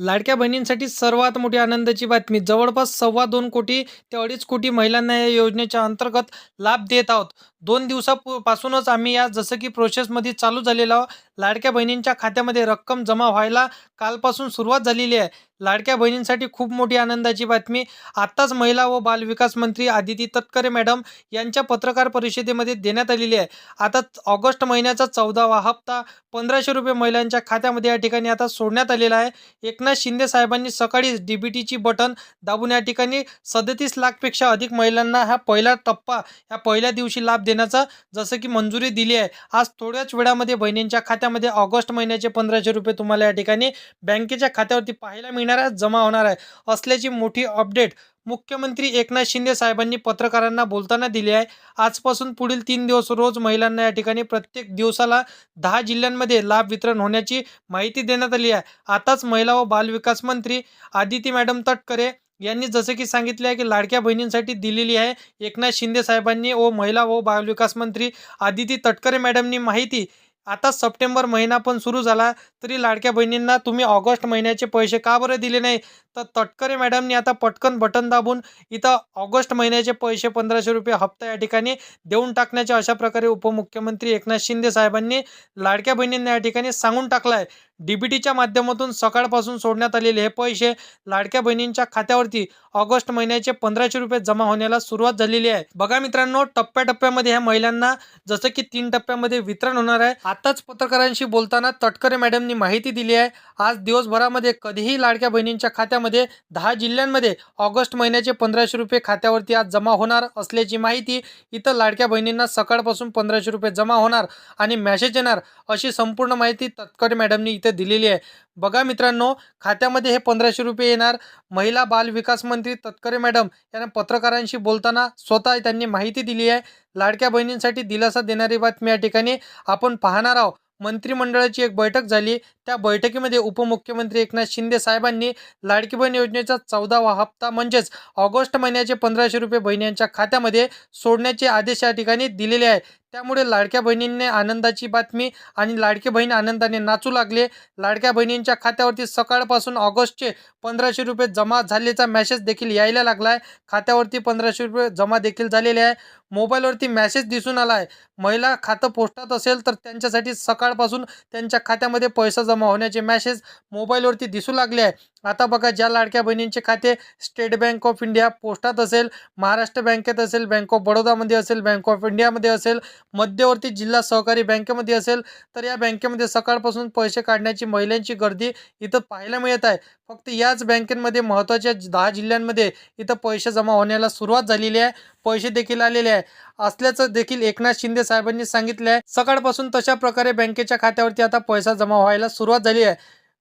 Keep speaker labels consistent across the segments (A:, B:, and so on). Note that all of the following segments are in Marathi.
A: लाडक्या बहिणींसाठी सर्वात मोठी आनंदाची बातमी. जवळपास 2.25 कोटी ते 2.5 कोटी महिलांना या योजनेच्या अंतर्गत लाभ देत आहोत. 2 पासूनच आम्ही या जसं की प्रोसेसमध्ये चालू झालेलो आहोत. लाडक्या बहिणींच्या खात्यामध्ये रक्कम जमा व्हायला कालपासून सुरुवात झालेली आहे. लाडक्या बहिणींसाठी खूप मोठी आनंदाची बातमी. आत्ताच महिला व बालविकास मंत्री आदिती तटकरे मॅडम यांच्या पत्रकार परिषदेमध्ये देण्यात आलेली आहे. आता ऑगस्ट महिन्याचा 14वा हप्ता ₹1,500 महिलांच्या खात्यामध्ये या ठिकाणी आता सोडण्यात आलेला आहे. एकनाथ शिंदे साहेबांनी सकाळीच डीबीटीची बटन दाबून या ठिकाणी 37 लाखपेक्षा अधिक महिलांना हा पहिला टप्पा या पहिल्या दिवशी लाभ देण्याचा जसं की मंजुरी दिली आहे. आज थोड्याच वेळामध्ये बहिणींच्या खात्यामध्ये ऑगस्ट महिन्याचे ₹1,500 तुम्हाला या ठिकाणी बँकेच्या खात्यावरती पाहायला मिळणार आहे, जमा होणार आहे असल्याची मोठी अपडेट मुख्यमंत्री एकनाथ शिंदे साहेबांनी पत्रकारांना बोलताना दिली आहे. आजपासून पुढील 3 दिवस रोज महिलांना या ठिकाणी प्रत्येक दिवसाला 10 जिल्ह्यांमध्ये लाभ वितरण होण्याची माहिती देण्यात आली आहे. आताच महिला व बालविकास मंत्री आदिती मॅडम तटकरे यांनी जसे की सांगितले आहे की लाडक्या बहिणींसाठी दिलेली आहे. एकनाथ शिंदे साहेबांनी व महिला व बालविकास मंत्री आदिती तटकरे मॅडमनी माहिती. आता सप्टेंबर महिना पण सुरू झाला तरी लाडक्या बहिणींना तुम्ही ऑगस्ट महिन्याचे पैसे का बरं दिले नाही? तर तटकरे मॅडमनी आता पटकन बटन दाबून इथं ऑगस्ट महिन्याचे पैसे ₹1,500 हप्ता या ठिकाणी देऊन टाकण्याचे अशा प्रकारे उपमुख्यमंत्री एकनाथ शिंदे साहेबांनी लाडक्या बहिणींना या ठिकाणी सांगून टाकलं आहे. डीबीटीच्या माध्यमातून सकाळपासून सोडण्यात आलेले हे पैसे लाडक्या बहिणींच्या खात्यावरती ऑगस्ट महिन्याचे ₹1,500 जमा होण्याला सुरुवात झालेली आहे. बघा मित्रांनो, टप्प्याटप्प्यामध्ये ह्या महिलांना जसं की 3 टप्प्यामध्ये वितरण होणार आहे. आताच पत्रकारांशी बोलताना तटकरे मॅडमनी माहिती दिली आहे. आज दिवसभरामध्ये कधीही लाडक्या बहिणींच्या खात्यामध्ये 10 जिल्ह्यांमध्ये ऑगस्ट महिन्याचे ₹1,500 खात्यावरती आज जमा होणार असल्याची माहिती. इथं लाडक्या बहिणींना सकाळपासून ₹1,500 जमा होणार आणि मेसेज येणार अशी संपूर्ण माहिती तटकरे मॅडमनी इथे दिलेली आहे. बघा मित्रांनो, खात्यामध्ये हे ₹1,500 येणार. महिला बाल विकास मंत्री तटकरे मॅडम यांना पत्रकारांशी बोलताना स्वतः त्यांनी माहिती दिली आहे. लाडक्या बहिणींसाठी दिलासा देणारी बातमी या ठिकाणी आपण पाहणार आहोत. मंत्रिमंडळाची एक बैठक झाली. त्या बैठकीमध्ये उपमुख्यमंत्री एकनाथ शिंदे साहेबांनी लाडकी बहीण योजनेचा 14वा हप्ता म्हणजेच ऑगस्ट महिन्याचे ₹1,500 बहिणींच्या खात्यामध्ये सोडण्याचे आदेश या ठिकाणी दिलेले आहे. त्यामुळे लाडक्या बहिणींनी आनंदाची बातमी आणि लाडकी बहीण आनंदाने नाचू लागले. लाडक्या बहिणींच्या खात्यावरती सकाळपासून ऑगस्टचे ₹1,500 जमा झाल्याचा मेसेज देखील यायला लागला आहे. खात्यावरती ₹1,500 जमा देखील झालेले आहे. मोबाईलवरती मेसेज दिसून आला आहे. महिला खातं पोस्टात असेल तर त्यांच्यासाठी सकाळपासून त्यांच्या खात्यामध्ये पैसा जमा होण्याचे मेसेज मोबाईलवरती दिसू लागले आहे. आता बघा, ज्या लाडक्या बहिणींचे खाते स्टेट बँक ऑफ इंडिया पोस्टात असेल, महाराष्ट्र बँकेत असेल, बँक ऑफ बडोदामध्ये असेल, बँक ऑफ इंडियामध्ये असेल, मध्यवर्ती जिल्हा सहकारी बँकेमध्ये असेल, तर या बँकेमध्ये सकाळपासून पैसे काढण्याची महिलांची गर्दी इथं पाहायला मिळत आहे. फक्त याच बँकेमध्ये महत्त्वाच्या 10 जिल्ह्यांमध्ये इथं पैसे जमा होण्याला सुरुवात झालेली आहे. पैसे देखील आलेले आहे असल्याचं देखील एकनाथ शिंदे साहेबांनी सांगितलं आहे. सकाळपासून तशा प्रकारे बँकेच्या खात्यावरती आता पैसा जमा व्हायला सुरुवात झाली आहे.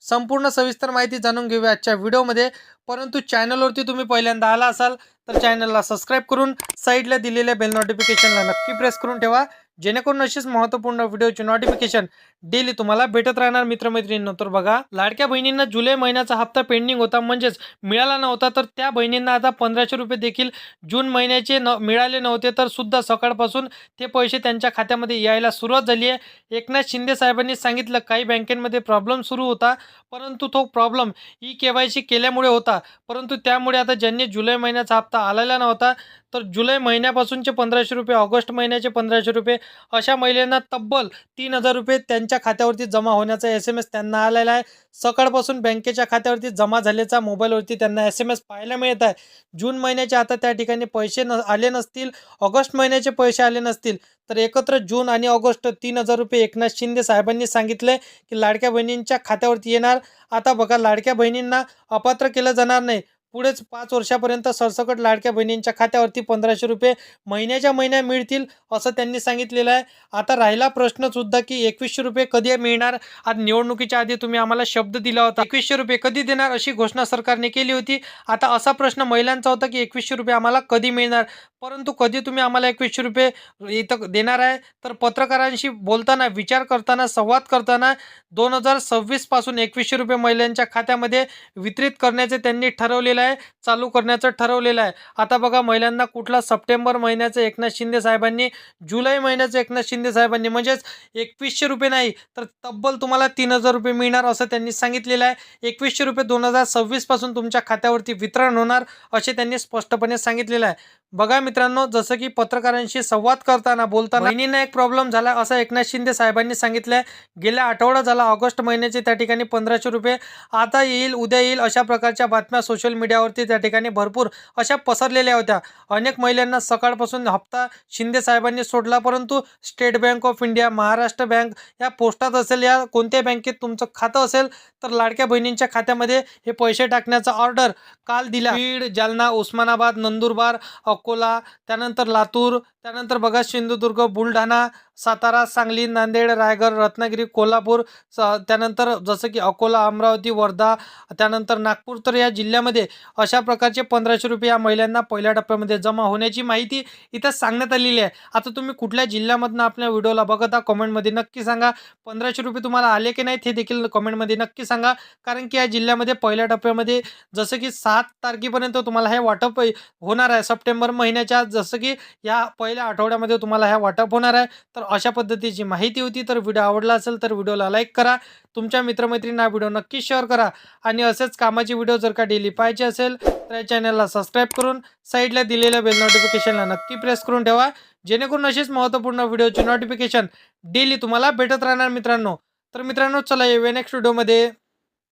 A: संपूर्ण सविस्तर माहिती जाणून घेऊया आजच्या व्हिडिओमध्ये. परंतु चॅनलवरती तुम्ही पहिल्यांदा आला असाल तर चॅनलला सबस्क्राईब करून साईडला दिलेल्या बेल नोटिफिकेशनला नक्की प्रेस करून ठेवा, जेणेकरून अशीच महत्त्वपूर्ण व्हिडिओची नोटिफिकेशन डेली तुम्हाला भेटत राहणार मित्रमैत्रिणींनो. तर बघा, लाडक्या बहिणींना जुलै महिन्याचा हप्ता पेंडिंग होता म्हणजेच मिळाला नव्हता, तर त्या बहिणींना आता ₹1,500 देखील जून महिन्याचे मिळाले नव्हते तर सुद्धा सकाळपासून ते पैसे त्यांच्या खात्यामध्ये यायला सुरुवात झाली आहे. एकनाथ शिंदे साहेबांनी सांगितलं काही बँकेमध्ये प्रॉब्लेम सुरू होता, परंतु तो प्रॉब्लेम KYC केल्यामुळे होता. परंतु त्यामुळे आता ज्यांनी जुलै महिन्याचा हप्ता आलेला नव्हता तर जुलै महिन्यापासूनचे ₹1,500, ऑगस्ट महिन्याचे ₹1,500 अशा महिलांना तब्बल ₹3,000 त्यांच्या खात्यावरती जमा होण्याचा SMS त्यांना आलेला आहे. सकाळपासून बँकेच्या खात्यावरती जमा झाल्याचा मोबाईलवरती त्यांना SMS पाहायला मिळत आहे. जून महिन्याचे आता त्या ठिकाणी पैसे आले नसतील, ऑगस्ट महिन्याचे पैसे आले नसतील, तर एकत्र जून आणि ऑगस्ट ₹3,000 एकनाथ शिंदे साहेबांनी सांगितले की लाडक्या बहिणींच्या खात्यावरती येणार. आता बघा, लाडक्या बहिणींना अपात्र केलं जाणार नाही. पुढेच 5 वर्षापर्यंत सरसकट लाडक्या बहिणींच्या खात्यावरती ₹1,500 महिन्याच्या महिन्या मिळतील असं त्यांनी सांगितलेलं आहे. आता राहिला प्रश्न सुद्धा की ₹2,100 कधी मिळणार? आज निवडणुकीच्या आधी तुम्ही आम्हाला शब्द दिला होता, ₹2,100 कधी देणार अशी घोषणा सरकारने केली होती. आता असा प्रश्न महिलांचा होता की ₹2,100 आम्हाला कधी मिळणार? परंतु कधी तुम्ही आम्हाला ₹2100 इथं देणार आहे? तर पत्रकारांशी बोलताना, विचार करताना, संवाद करताना 2026 पासून ₹2100 महिलांच्या खात्यामध्ये वितरित करण्याचे त्यांनी ठरवलेलं आहे, चालू करण्याचं ठरवलेलं आहे. आता बघा महिलांना कुठला सप्टेंबर महिन्याचं एकनाथ शिंदे साहेबांनी, जुलै महिन्याचं एकनाथ शिंदे साहेबांनी म्हणजेच ₹2100 नाही, तर तब्बल तुम्हाला ₹3000 मिळणार असं त्यांनी सांगितलेलं आहे. ₹2100 2026 पासून तुमच्या खात्यावरती वितरण होणार असे त्यांनी स्पष्टपणे सांगितलेलं आहे. बघा मित्रांनो, जसं की पत्रकारांशी संवाद करताना, बोलताना बहिणींना एक प्रॉब्लेम झाला असं एकनाथ शिंदे साहेबांनी सांगितलंय. गेल्या आठवडा झाला, ऑगस्ट महिन्याचे त्या ठिकाणी ₹1500 आता येईल, उद्या येईल अशा प्रकारच्या बातम्या सोशल मीडियावरती त्या ठिकाणी भरपूर अशा पसरलेल्या होत्या. अनेक महिलांना सकाळपासून हप्ता शिंदे साहेबांनी सोडला, परंतु state bank of India, Maharashtra bank या पोस्टात असेल, या कोणत्या बँकेत तुमचं खातं असेल तर लाडक्या बहिणींच्या खात्यामध्ये हे पैसे टाकण्याचा ऑर्डर काल दिला. बीड, जालना, उस्मानाबाद, नंदुरबार, अकोला, त्यानंतर लातूर, त्यानंतर बघा सिंधुदुर्ग, बुलढाणा, सातारा, सांगली, नांदेड, रायगड, रत्नागिरी, कोल्हापूर, त्यानंतर जसं की अकोला, अमरावती, वर्धा, त्यानंतर नागपूर, तर या जिल्ह्यामध्ये अशा प्रकारचे ₹1500 या महिलांना पहिल्या टप्प्यामध्ये जमा होण्याची माहिती इथं सांगण्यात आलेली आहे. आता तुम्ही कुठल्या जिल्ह्यामधून आपल्या व्हिडिओला बघत आहात कमेंटमध्ये नक्की सांगा. ₹1500 तुम्हाला आले की नाहीत हे देखील कमेंटमध्ये नक्की सांगा. कारण की या जिल्ह्यामध्ये पहिल्या टप्प्यामध्ये जसं की 7 तारखेपर्यंत तुम्हाला हे वाटप होणार आहे. सप्टेंबर महिन्याच्या जसं की या पहिल्या आठवड्यामध्ये तुम्हाला हे वाटप होणार आहे. तर अशा पद्धतीची माहिती होती. तर व्हिडिओ आवडला असेल तर व्हिडिओला लाईक करा. तुमच्या मित्रमैत्रिणींना व्हिडिओ नक्की शेअर करा आणि असेच कामाची व्हिडिओ जर का डेली पाहिजे असेल तर या चॅनलला सबस्क्राईब करून साईडला दिलेल्या बेल नोटिफिकेशनला नक्की प्रेस करून ठेवा, जेणेकरून अशीच महत्त्वपूर्ण व्हिडिओची नोटिफिकेशन डेली तुम्हाला भेटत राहणार मित्रांनो. तर मित्रांनो, चला येऊया नेक्स्ट व्हिडिओमध्ये.